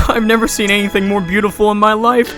I've never seen anything more beautiful in my life.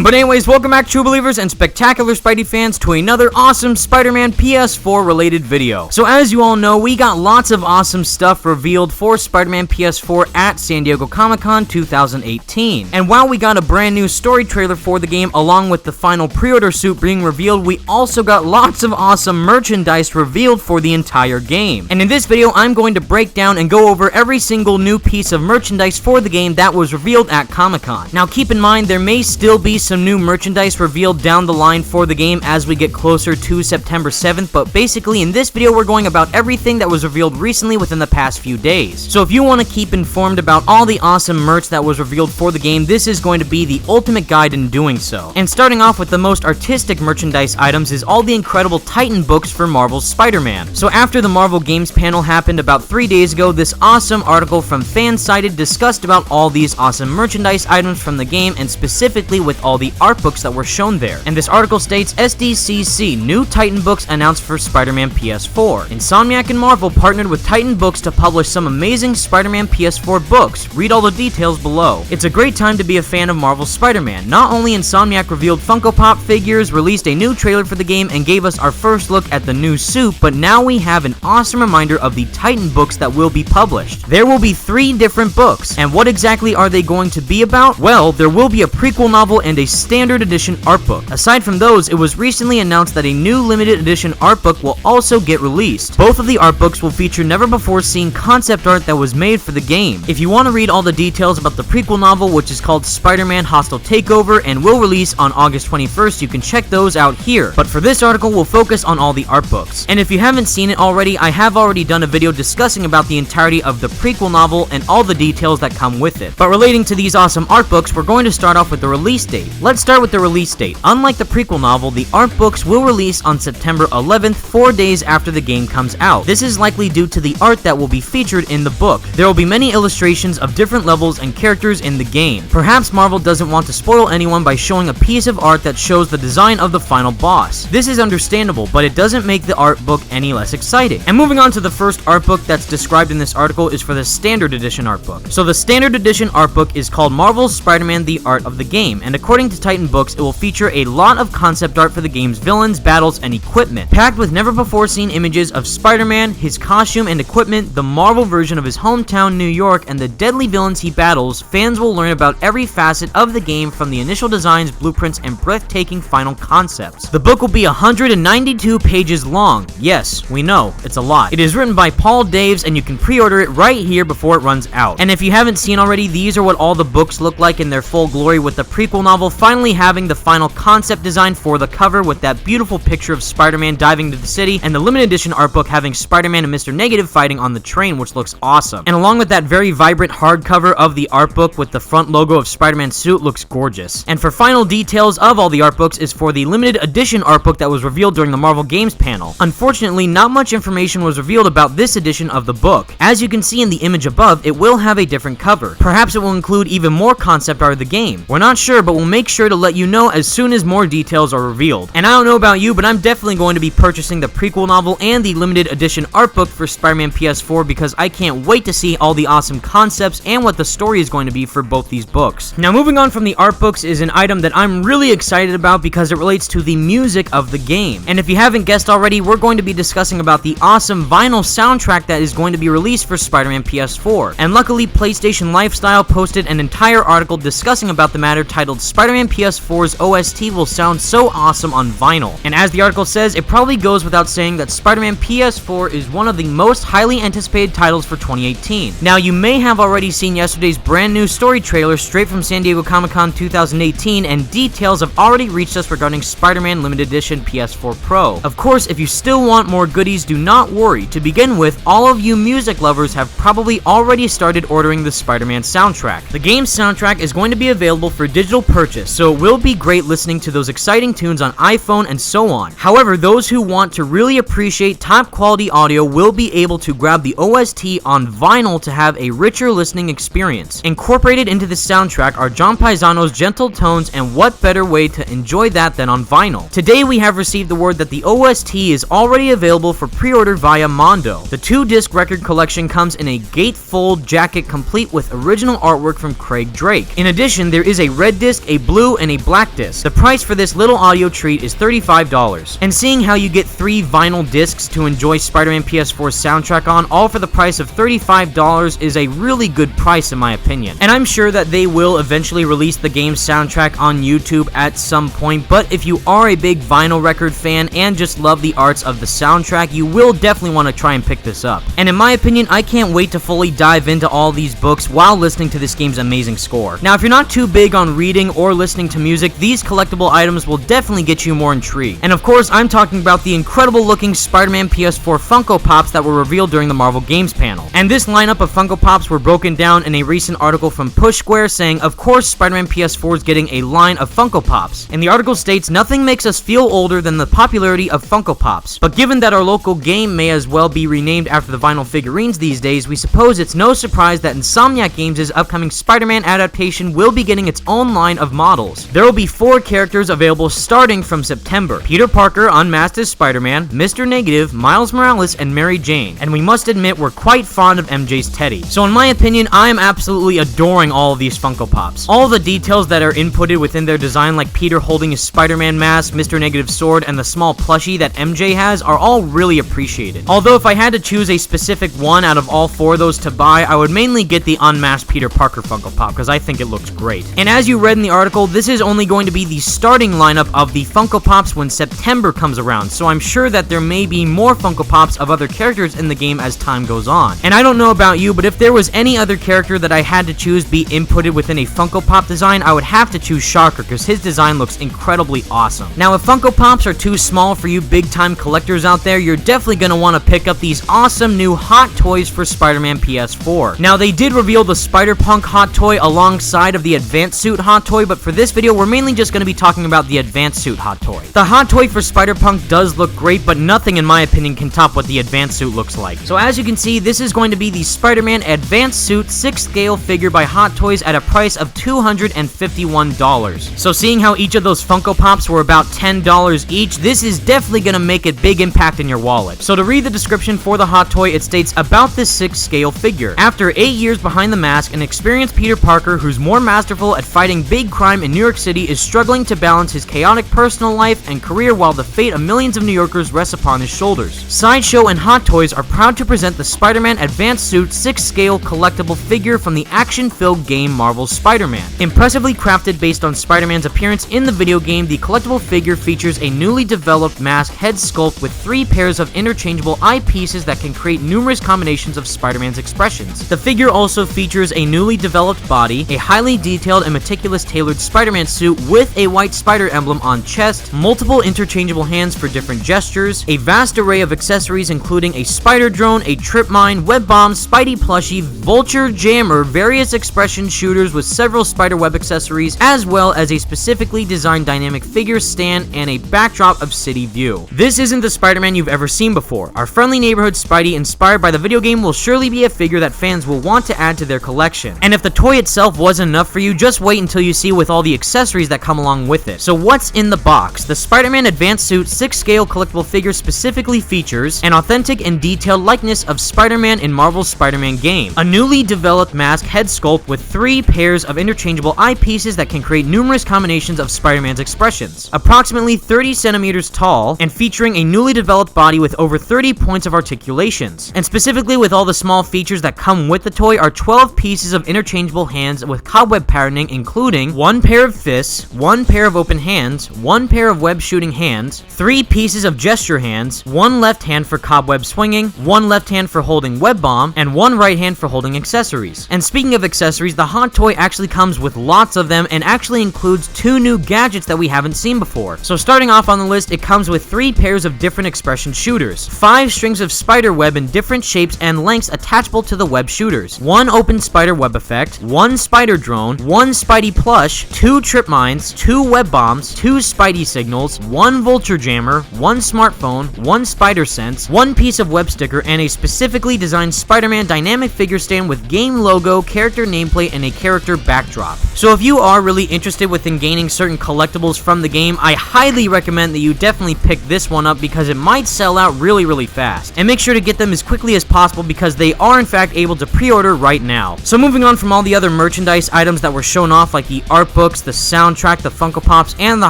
But anyways, welcome back, true believers and spectacular Spidey fans, to another awesome Spider-Man PS4 related video. So as you all know, we got lots of awesome stuff revealed for Spider-Man PS4 at San Diego Comic-Con 2018. And while we got a brand new story trailer for the game along with the final pre-order suit being revealed, we also got lots of awesome merchandise revealed for the entire game. And in this video, I'm going to break down and go over every single new piece of merchandise for the game that was revealed at Comic-Con. Now keep in mind, there may still be some new merchandise revealed down the line for the game as we get closer to September 7th, but basically in this video we're going about everything that was revealed recently within the past few days. So if you want to keep informed about all the awesome merch that was revealed for the game, this is going to be the ultimate guide in doing so. And starting off with the most artistic merchandise items is all the incredible Titan books for Marvel's Spider-Man. So after the Marvel Games panel happened about 3 days ago, this awesome article from Fansided discussed about all these awesome merchandise items from the game, and specifically with all the art books that were shown there. And this article states, SDCC, new Titan books announced for Spider-Man PS4. Insomniac and Marvel partnered with Titan Books to publish some amazing Spider-Man PS4 books. Read all the details below. It's a great time to be a fan of Marvel's Spider-Man. Not only Insomniac revealed Funko Pop figures, released a new trailer for the game, and gave us our first look at the new suit, but now we have an awesome reminder of the Titan books that will be published. There will be 3 different books, and what exactly are they going to be about? Well, there will be a prequel novel and a standard edition art book. Aside from those, it was recently announced that a new limited edition art book will also get released. Both of the art books will feature never before seen concept art that was made for the game. If you want to read all the details about the prequel novel, which is called Spider-Man Hostile Takeover and will release on August 21st, you can check those out here. But for this article, we'll focus on all the art books. And if you haven't seen it already, I have already done a video discussing about the entirety of the prequel novel and all the details that come with it. But relating to these awesome art books, we're going to start off with the release date. Let's start with the release date. Unlike the prequel novel, the art books will release on September 11th, 4 days after the game comes out. This is likely due to the art that will be featured in the book. There will be many illustrations of different levels and characters in the game. Perhaps Marvel doesn't want to spoil anyone by showing a piece of art that shows the design of the final boss. This is understandable, but it doesn't make the art book any less exciting. And moving on to the first art book that's described in this article is for the standard edition art book. So the standard edition art book is called Marvel's Spider-Man: The Art of the Game, and according to Titan Books, it will feature a lot of concept art for the game's villains, battles, and equipment. Packed with never-before-seen images of Spider-Man, his costume and equipment, the Marvel version of his hometown, New York, and the deadly villains he battles, fans will learn about every facet of the game from the initial designs, blueprints, and breathtaking final concepts. The book will be 192 pages long. Yes, we know, it's a lot. It is written by Paul Daves, and you can pre-order it right here before it runs out. And if you haven't seen already, these are what all the books look like in their full glory, with the prequel novel finally having the final concept design for the cover with that beautiful picture of Spider-Man diving into the city, and the limited edition art book having Spider-Man and Mr. Negative fighting on the train, which looks awesome. And along with that very vibrant hardcover of the art book with the front logo of Spider-Man's suit, looks gorgeous. And for final details of all the art books is for the limited edition art book that was revealed during the Marvel Games panel. Unfortunately, not much information was revealed about this edition of the book. As you can see in the image above, it will have a different cover. Perhaps it will include even more concept art of the game. We're not sure, but we'll make sure to let you know as soon as more details are revealed. And I don't know about you, but I'm definitely going to be purchasing the prequel novel and the limited edition art book for Spider-Man PS4 because I can't wait to see all the awesome concepts and what the story is going to be for both these books. Now moving on from the art books is an item that I'm really excited about because it relates to the music of the game. And if you haven't guessed already, we're going to be discussing about the awesome vinyl soundtrack that is going to be released for Spider-Man PS4. And luckily, PlayStation Lifestyle posted an entire article discussing about the matter titled Spider-Man PS4's OST will sound so awesome on vinyl. And as the article says, it probably goes without saying that Spider-Man PS4 is one of the most highly anticipated titles for 2018. Now, you may have already seen yesterday's brand new story trailer straight from San Diego Comic-Con 2018, and details have already reached us regarding Spider-Man Limited Edition PS4 Pro. Of course, if you still want more goodies, do not worry. To begin with, all of you music lovers have probably already started ordering the Spider-Man soundtrack. The game's soundtrack is going to be available for digital purchase purchase, so it will be great listening to those exciting tunes on iPhone and so on. However, those who want to really appreciate top quality audio will be able to grab the OST on vinyl to have a richer listening experience. Incorporated into the soundtrack are John Paisano's gentle tones, and what better way to enjoy that than on vinyl. Today we have received the word that the OST is already available for pre-order via Mondo. The 2-disc record collection comes in a gatefold jacket complete with original artwork from Craig Drake. In addition, there is a red disc, a blue, and a black disc. The price for this little audio treat is $35. And seeing how you get 3 vinyl discs to enjoy Spider-Man PS4 soundtrack on, all for the price of $35, is a really good price in my opinion. And I'm sure that they will eventually release the game's soundtrack on YouTube at some point, but if you are a big vinyl record fan and just love the arts of the soundtrack, you will definitely want to try and pick this up. And in my opinion, I can't wait to fully dive into all these books while listening to this game's amazing score. Now, if you're not too big on reading or listening to music, these collectible items will definitely get you more intrigued. And of course, I'm talking about the incredible looking Spider-Man PS4 Funko Pops that were revealed during the Marvel Games panel. And this lineup of Funko Pops were broken down in a recent article from Push Square saying, of course, Spider-Man PS4 is getting a line of Funko Pops. And the article states, nothing makes us feel older than the popularity of Funko Pops. But given that our local game may as well be renamed after the vinyl figurines these days, we suppose it's no surprise that Insomniac Games' upcoming Spider-Man adaptation will be getting its own line of models. There will be 4 characters available starting from September. Peter Parker unmasked as Spider-Man, Mr. Negative, Miles Morales, and Mary Jane. And we must admit, we're quite fond of MJ's Teddy. So in my opinion, I am absolutely adoring all of these Funko Pops. All the details that are inputted within their design, like Peter holding his Spider-Man mask, Mr. Negative's sword, and the small plushie that MJ has, are all really appreciated. Although if I had to choose a specific one out of all 4 of those to buy, I would mainly get the unmasked Peter Parker Funko Pop because I think it looks great. And as you read in the article, this is only going to be the starting lineup of the Funko Pops when September comes around, so I'm sure that there may be more Funko Pops of other characters in the game as time goes on. And I don't know about you, but if there was any other character that I had to choose be inputted within a Funko Pop design, I would have to choose Shocker because his design looks incredibly awesome. Now, if Funko Pops are too small for you big-time collectors out there, you're definitely going to want to pick up these awesome new hot toys for Spider-Man PS4. Now, they did reveal the Spider-Punk hot toy alongside of the Advanced Suit hot toy, but for this video, we're mainly just going to be talking about the Advanced Suit hot toy. The hot toy for Spider-Punk does look great, but nothing in my opinion can top what the Advanced Suit looks like. So as you can see, this is going to be the Spider-Man Advanced Suit 6-scale figure by Hot Toys at a price of $251. So seeing how each of those Funko Pops were about $10 each, this is definitely going to make a big impact in your wallet. So to read the description for the hot toy, it states, about this 6-scale figure. After 8 years behind the mask, an experienced Peter Parker who's more masterful at fighting big crime in New York City is struggling to balance his chaotic personal life and career while the fate of millions of New Yorkers rests upon his shoulders. Sideshow and Hot Toys are proud to present the Spider-Man Advanced Suit 6-scale collectible figure from the action-filled game Marvel's Spider-Man. Impressively crafted based on Spider-Man's appearance in the video game, the collectible figure features a newly developed mask head sculpt with 3 pairs of interchangeable eyepieces that can create numerous combinations of Spider-Man's expressions. The figure also features a newly developed body, a highly detailed and meticulous tailored Spider-Man suit with a white spider emblem on chest, multiple interchangeable hands for different gestures, a vast array of accessories including a spider drone, a trip mine, web bomb, Spidey plushie, vulture jammer, various expression shooters with several spider web accessories, as well as a specifically designed dynamic figure stand and a backdrop of city view. This isn't the Spider-Man you've ever seen before. Our friendly neighborhood Spidey inspired by the video game will surely be a figure that fans will want to add to their collection. And if the toy itself wasn't enough for you, just wait until you see with all the accessories that come along with it. So what's in the box? The Spider-Man Advanced Suit 6-scale collectible figure specifically features an authentic and detailed likeness of Spider-Man in Marvel's Spider-Man game, a newly developed mask head sculpt with 3 pairs of interchangeable eyepieces that can create numerous combinations of Spider-Man's expressions, approximately 30 centimeters tall, and featuring a newly developed body with over 30 points of articulations. And specifically with all the small features that come with the toy are 12 pieces of interchangeable hands with cobweb patterning, including 1 pair of fists, 1 pair of open hands, 1 pair of web shooting hands, 3 pieces of gesture hands, 1 left hand for cobweb swinging, 1 left hand for holding web bomb, and 1 right hand for holding accessories. And speaking of accessories, the hot toy actually comes with lots of them and actually includes 2 new gadgets that we haven't seen before. So starting off on the list, it comes with 3 pairs of different expression shooters, 5 strings of spider web in different shapes and lengths attachable to the web shooters, 1 open spider web effect, 1 spider drone, 1 Spidey plush, plush, 2 trip mines, 2 web bombs, 2 Spidey signals, 1 vulture jammer, 1 smartphone, 1 spider sense, 1 piece of web sticker, and a specifically designed Spider-Man dynamic figure stand with game logo, character nameplate, and a character backdrop. So if you are really interested within gaining certain collectibles from the game, I highly recommend that you definitely pick this one up because it might sell out really fast. And make sure to get them as quickly as possible because they are in fact able to pre-order right now. So moving on from all the other merchandise items that were shown off, like the art books, the soundtrack, the Funko Pops, and the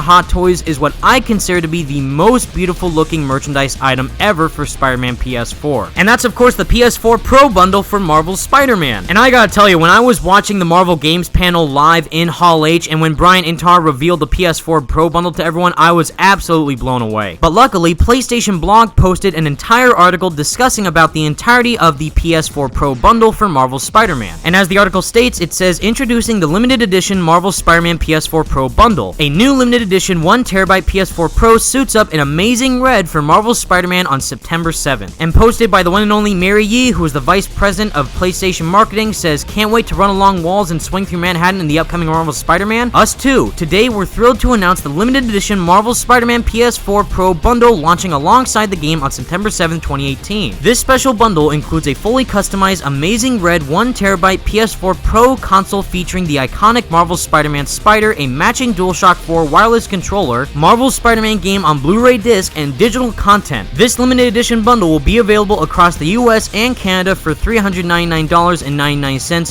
Hot Toys, is what I consider to be the most beautiful looking merchandise item ever for Spider-Man PS4. And that's of course the PS4 Pro Bundle for Marvel's Spider-Man. And I gotta tell you, when I was watching the Marvel Games panel live in Hall H, and when Brian Intar revealed the PS4 Pro Bundle to everyone, I was absolutely blown away. But luckily, PlayStation Blog posted an entire article discussing about the entirety of the PS4 Pro Bundle for Marvel's Spider-Man. And as the article states, it says, introducing the limited edition Marvel Spider-Man PS4 Pro Bundle. A new limited edition 1TB PS4 Pro suits up in amazing red for Marvel's Spider-Man on September 7th. And posted by the one and only Mary Yee, who is the Vice President of PlayStation Marketing, says, can't wait to run along walls and swing through Manhattan in the upcoming Marvel Spider-Man? Us too. Today, we're thrilled to announce the limited edition Marvel Spider-Man PS4 Pro Bundle launching alongside the game on September 7th, 2018. This special bundle includes a fully customized amazing red 1TB PS4 Pro console featuring the iconic Marvel Spider-Man Spider, a matching DualShock 4 wireless controller, Marvel Spider-Man game on Blu-ray disc, and digital content. This limited edition bundle will be available across the US and Canada for $399.99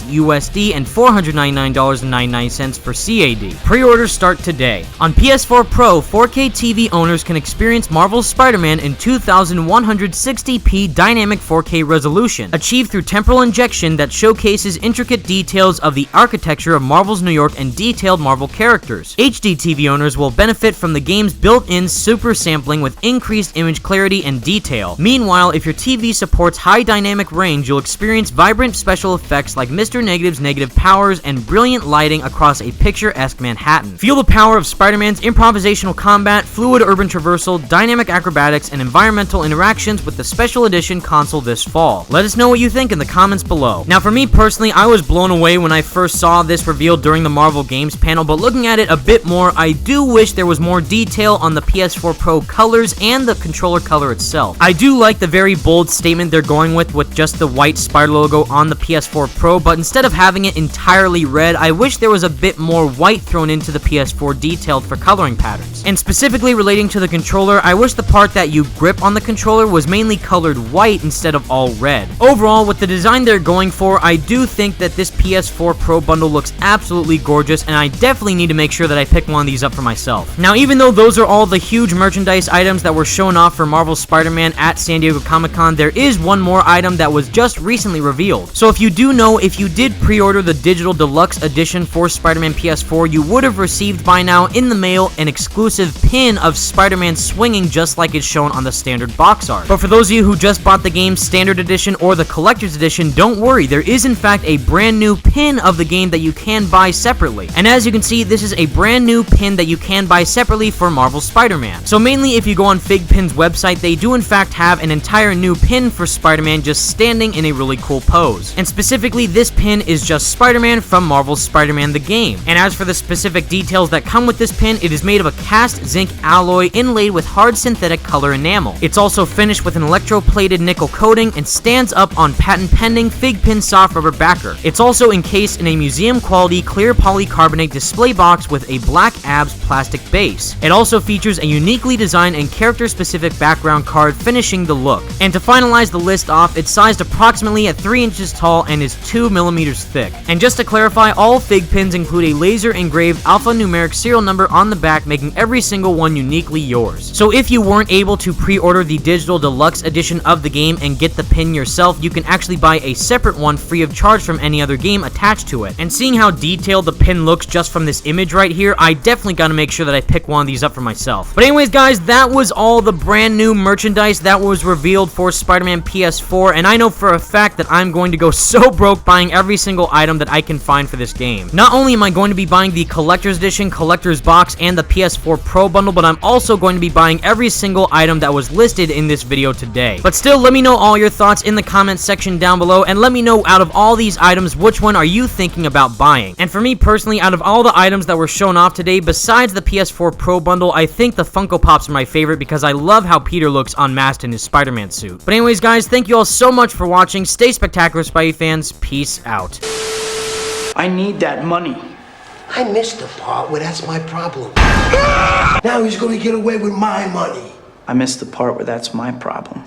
USD and $499.99 for CAD. Pre-orders start today. On PS4 Pro, 4K TV owners can experience Marvel's Spider-Man in 2160p dynamic 4K resolution, achieved through temporal injection that showcases intricate details of the architecture of Marvel's New York and detailed Marvel characters. HD TV owners will benefit from the game's built-in super sampling with increased image clarity and detail. Meanwhile, if your TV supports high dynamic range, you'll experience vibrant special effects like Mr. Negative's negative powers and brilliant lighting across a picturesque Manhattan. Feel the power of Spider-Man's improvisational combat, fluid urban traversal, dynamic acrobatics, and environmental interactions with the special edition console this fall. Let us know what you think in the comments below. Now for me personally, I was blown away when I first saw this revealed during the Marvel Games panel, but looking at it a bit more, I do wish there was more detail on the PS4 Pro colors and the controller color itself. I do like the very bold statement they're going with just the white spider logo on the PS4 Pro, but instead of having it entirely red, I wish there was a bit more white thrown into the PS4 detailed for coloring patterns. And specifically relating to the controller, I wish the part that you grip on the controller was mainly colored white instead of all red. Overall, with the design they're going for, I do think that this PS4 Pro Bundle looks absolutely gorgeous, and I definitely need to make sure that I pick one of these up for myself. Now, even though those are all the huge merchandise items that were shown off for Marvel Spider-Man at San Diego Comic-Con, there is one more item that was just recently revealed. So if you do know, if you did pre-order the digital deluxe edition for Spider-Man PS4, you would have received by now in the mail an exclusive pin of Spider-Man swinging just like it's shown on the standard box art. But for those of you who just bought the game's standard edition or the collector's edition, don't worry, there is in fact a brand new pin of the game that you can buy separately. And as you can see, this is a brand new pin that you can buy separately for Marvel Spider-Man. So mainly if you go on Figpin's website, they do in fact have an entire new pin for Spider-Man just standing in a really cool pose. And specifically, this pin is just Spider-Man from Marvel's Spider-Man the game. And as for the specific details that come with this pin, it is made of a cast zinc alloy inlaid with hard synthetic color enamel. It's also finished with an electroplated nickel coating and stands up on patent-pending Figpin soft rubber backer. It's also encased in a museum-quality clear polycarbonate display box with a black ABS plastic base. It also features a uniquely designed and character-specific background card finishing the look. And to finalize the list off, it's sized approximately at 3 inches tall and is 2 millimeters thick. And just to clarify, all Fig Pins include a laser-engraved alphanumeric serial number on the back, making every single one uniquely yours. So if you weren't able to pre-order the digital deluxe edition of the game and get the pin yourself, you can actually buy a separate one free of charge from any other game attached to it. And seeing how detailed the pin looks just from this image right here, I definitely gotta make sure that I pick one of these up for myself. But anyways guys, that was all the brand new merchandise that was revealed for Spider-Man PS4, and I know for a fact that I'm going to go so broke buying every single item that I can find for this game. Not only am I going to be buying the collector's edition, collector's box, and the PS4 Pro Bundle, but I'm also going to be buying every single item that was listed in this video today. But still, let me know all your thoughts in the comments section down below, and let me know out of all these items, which one are you thinking about buying? And for me personally, personally, out of all the items that were shown off today, besides the PS4 Pro Bundle, I think the Funko Pops are my favorite because I love how Peter looks unmasked in his Spider-Man suit. But anyways, guys, thank you all so much for watching. Stay spectacular, Spidey fans. Peace out. I need that money. I missed the part where that's my problem. Now he's gonna get away with my money. I missed the part where that's my problem.